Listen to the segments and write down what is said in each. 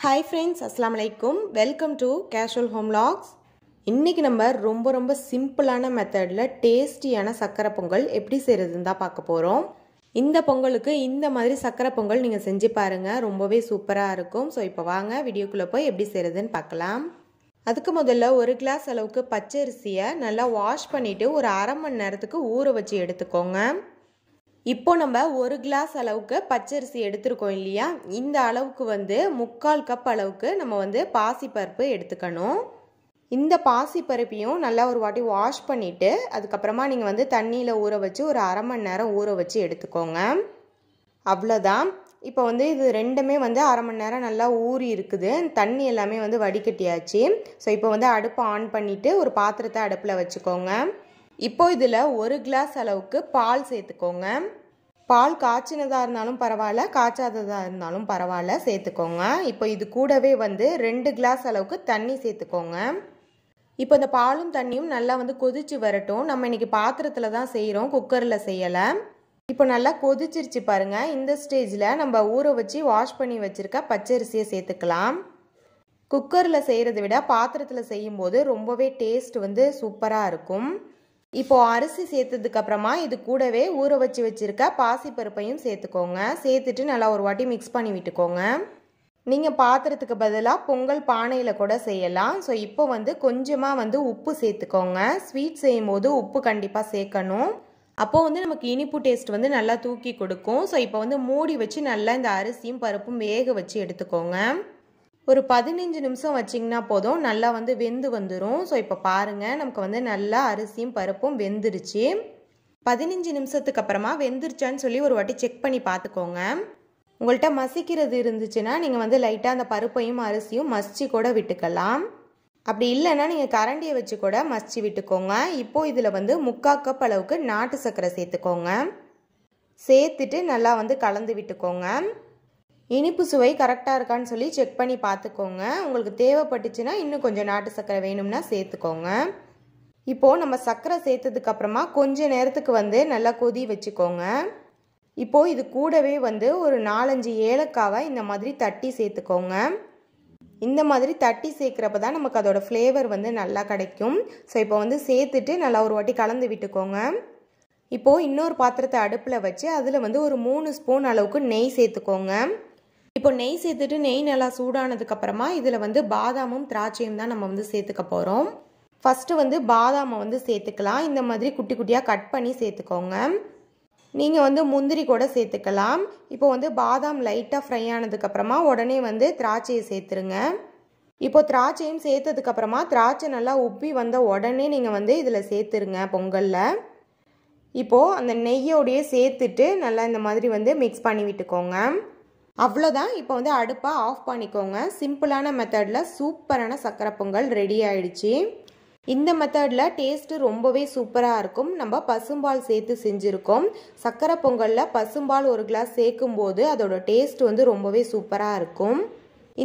Hi friends, Assalamu alaikum. Welcome to Casual Home Vlogs. இன்னைக்கு நம்ம ரொம்ப சிம்பிளான மெத்தட்ல டேஸ்டியான சக்கரை பொங்கல் எப்படி செய்யறதுன்னு தான் பார்க்க போறோம். இந்த பொங்கலுக்கு இந்த மாதிரி சக்கரை பொங்கல் நீங்க செஞ்சு பாருங்க, ரொம்பவே சூப்பரா இருக்கும். சோ இப்போ வாங்க வீடியோக்குள்ள போய் எப்படி செய்யறதுன்னு பார்க்கலாம். அதுக்கு முதல்ல ஒரு கிளாஸ் அளவுக்கு பச்சை அரிசியை நல்லா வாஷ் பண்ணிட்டு ஒரு அரை மணி நேரத்துக்கு ஊற வச்சு எடுத்துக்கோங்க. இப்போ நம்ம ஒரு கிளாஸ் அளவுக்கு பச்சரிசி எடுத்துருக்கோம் இல்லையா, இந்த அளவுக்கு வந்து 3/4 கப் அளவுக்கு நம்ம பாசிப்பருப்பு எடுத்துக்கணும். இந்த பாசிப்பருப்பையும் நல்லா ஒரு வாட்டி வாஷ் பண்ணிவிட்டு அதுக்கப்புறமா நீங்கள் தண்ணியில் ஊற வச்சு ஒரு அரை மணி நேரம் ஊற வச்சு எடுத்துக்கோங்க. அவ்வளோதான். இப்போ இது ரெண்டுமே அரை மணி நேரம் நல்லா ஊறி இருக்குது, தண்ணி எல்லாமே வடிகட்டியாச்சு. ஸோ இப்போ அடுப்பை ஆன் பண்ணிவிட்டு ஒரு பாத்திரத்தை அடுப்பில் வச்சுக்கோங்க. இப்போ இதில் ஒரு கிளாஸ் அளவுக்கு பால் சேர்த்துக்கோங்க. பால் காய்ச்சினதாக இருந்தாலும் பரவாயில்ல, காய்ச்சாததாக இருந்தாலும் பரவாயில்ல, சேர்த்துக்கோங்க. இப்போ இது கூடவே 2 கிளாஸ் அளவுக்கு தண்ணி சேர்த்துக்கோங்க. இப்போ இந்த பாலும் தண்ணியும் நல்லா கொதிச்சு வரட்டும். நம்ம இன்னைக்கு பாத்திரத்தில் தான் செய்கிறோம், குக்கரில் செய்யலை. இப்போ நல்லா கொதிச்சிருச்சு பாருங்க. இந்த ஸ்டேஜில் நம்ம ஊற வச்சு வாஷ் பண்ணி வச்சுருக்க பச்சரிசியை சேர்த்துக்கலாம். குக்கரில் செய்கிறத விட பாத்திரத்தில் செய்யும்போது ரொம்பவே டேஸ்ட் சூப்பராக இருக்கும். இப்போ அரிசி சேர்த்ததுக்கு அப்புறமா இது கூடவே ஊற வச்சு வச்சிருக்க பாசிப்பருப்பையும் சேர்த்துக்கோங்க. சேர்த்துட்டு நல்லா ஒரு வாட்டி மிக்ஸ் பண்ணி விட்டுக்கோங்க. நீங்கள் பாத்திரத்துக்கு பதிலாக பொங்கல் பானையில் கூட செய்யலாம். ஸோ இப்போ கொஞ்சமாக உப்பு சேர்த்துக்கோங்க. ஸ்வீட் செய்யும் போது உப்பு கண்டிப்பாக சேர்க்கணும். அப்போது நமக்கு இனிப்பு டேஸ்ட் நல்லா தூக்கி கொடுக்கும். ஸோ இப்போ மூடி வச்சு நல்லா இந்த அரிசியும் பருப்பும் வேக வச்சு எடுத்துக்கோங்க. ஒரு 15 நிமிஷம் வச்சிங்கன்னா போதும், நல்லா வெந்து வந்துடும். ஸோ இப்போ பாருங்கள், நமக்கு நல்லா அரிசியும் பருப்பும் வெந்துருச்சு. 15 நிமிஷத்துக்கு அப்புறமா வெந்துருச்சான்னு சொல்லி ஒரு வாட்டி செக் பண்ணி பார்த்துக்கோங்க. உங்கள்கிட்ட மசிக்கிறது இருந்துச்சுன்னா நீங்கள் லைட்டாக அந்த பருப்பையும் அரிசியும் மசிச்சு கூட விட்டுக்கலாம். அப்படி இல்லைன்னா நீங்கள் கரண்டியை வச்சு கூட மசிச்சு விட்டுக்கோங்க. இப்போது இதில் 3/4 கப் அளவுக்கு நாட்டு சர்க்கரை சேர்த்துக்கோங்க. சேர்த்துட்டு நல்லா கலந்து விட்டுக்கோங்க. இனிப்பு சுவை கரெக்டாக இருக்கான்னு சொல்லி செக் பண்ணி பார்த்துக்கோங்க. உங்களுக்கு தேவைப்பட்டுச்சுன்னா இன்னும் கொஞ்சம் நாட்டு சர்க்கரை வேணும்னா சேர்த்துக்கோங்க. இப்போது நம்ம சர்க்கரை சேர்த்ததுக்கு அப்புறமா கொஞ்ச நேரத்துக்கு நல்லா கொதி வச்சுக்கோங்க. இப்போது இது கூடவே ஒரு 4-5 ஏலக்காவை இந்த மாதிரி தட்டி சேர்த்துக்கோங்க. இந்த மாதிரி தட்டி சேர்க்குறப்ப தான் நமக்கு அதோட ஃப்ளேவர் நல்லா கிடைக்கும். ஸோ இப்போ சேர்த்துட்டு நல்லா ஒரு வாட்டி கலந்து விட்டுக்கோங்க. இப்போது இன்னொரு பாத்திரத்தை அடுப்பில் வச்சு அதில் ஒரு 3 ஸ்பூன் அளவுக்கு நெய் சேர்த்துக்கோங்க. இப்போ நெய் சேர்த்துட்டு நெய் நல்லா சூடானதுக்கப்புறமா இதில் பாதாமும் திராட்சையும் தான் நம்ம சேர்த்துக்க போகிறோம். ஃபஸ்ட்டு பாதாமை சேர்த்துக்கலாம். இந்த மாதிரி குட்டி குட்டியாக கட் பண்ணி சேர்த்துக்கோங்க. நீங்கள் முந்திரி கூட சேர்த்துக்கலாம். இப்போ பாதாம் லைட்டாக ஃப்ரை ஆனதுக்கப்புறமா உடனே திராட்சையை சேர்த்துருங்க. இப்போ திராட்சையும் சேர்த்ததுக்கப்புறமா திராட்சை நல்லா உப்பி வந்த உடனே நீங்கள் இதில் சேர்த்துருங்க பொங்கலில். இப்போது அந்த நெய்யோடையே சேர்த்துட்டு நல்லா இந்த மாதிரி மிக்ஸ் பண்ணி விட்டுக்கோங்க. அவ்வளோதான். இப்போ அடுப்பை ஆஃப் பண்ணிக்கோங்க. சிம்பிளான மெத்தடில் சூப்பரான சக்கரை பொங்கல் ரெடி ஆயிடுச்சு. இந்த மெத்தடில் டேஸ்ட்டு ரொம்பவே சூப்பராக இருக்கும். நம்ம பசும்பால் சேர்த்து செஞ்சுருக்கோம். சக்கரை பொங்கலில் பசும்பால் ஒரு கிளாஸ் சேர்க்கும் போது அதோட டேஸ்ட் ரொம்பவே சூப்பராக இருக்கும்.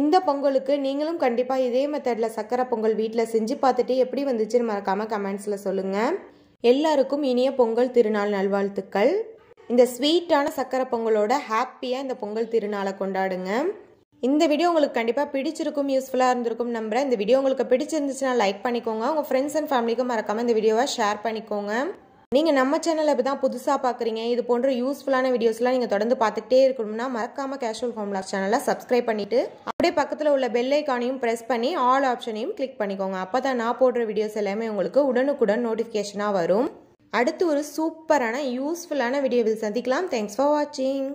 இந்த பொங்கலுக்கு நீங்களும் கண்டிப்பாக இதே மெத்தடில் சக்கரை பொங்கல் வீட்டில் செஞ்சு பார்த்துட்டு எப்படி வந்துச்சுன்னு மறக்காமல் கமெண்ட்ஸில் சொல்லுங்கள். எல்லாருக்கும் இனிய பொங்கல் திருநாள் நல்வாழ்த்துக்கள். இந்த ஸ்வீட்டான சக்கரை பொங்கலோட ஹாப்பியாக இந்த பொங்கல் திருநாளை கொண்டாடுங்க. இந்த வீடியோ உங்களுக்கு கண்டிப்பாக பிடிச்சிருக்கும், யூஸ்ஃபுல்லாக இருந்திருக்கும் நம்புகிறேன். இந்த வீடியோ உங்களுக்கு பிடிச்சிருந்துச்சுன்னா லைக் பண்ணிக்கோங்க. உங்கள் ஃப்ரெண்ட்ஸ் அண்ட் ஃபேமிலிக்கும் மறக்காமல் இந்த வீடியோவை ஷேர் பண்ணிக்கோங்க. நீங்கள் நம்ம சேனலை இப்போ தான் புதுசாக பார்க்குறீங்க, இது போன்ற யூஸ்ஃபுல்லான வீடியோஸ்லாம் நீங்கள் தொடர்ந்து பார்த்துக்கிட்டே இருக்கணும்னா மறக்காமல் கேஷுவல் ஹோம் விளாக்ஸ் சேனலை சப்ஸ்கிரைப் பண்ணிவிட்டு அப்படியே பக்கத்தில் உள்ள பெல் ஐக்கானையும் ப்ரெஸ் பண்ணி ஆல் ஆப்ஷனையும் கிளிக் பண்ணிக்கோங்க. அப்போ தான் நான் போடுற வீடியோஸ் எல்லாமே உங்களுக்கு உடனுக்குடன் நோட்டிஃபிகேஷனாக வரும். அடுத்து ஒரு சூப்பரான யூஸ்ஃபுல்லான வீடியோவில் சந்திக்கலாம். தேங்க்ஸ் ஃபார் வாட்சிங்.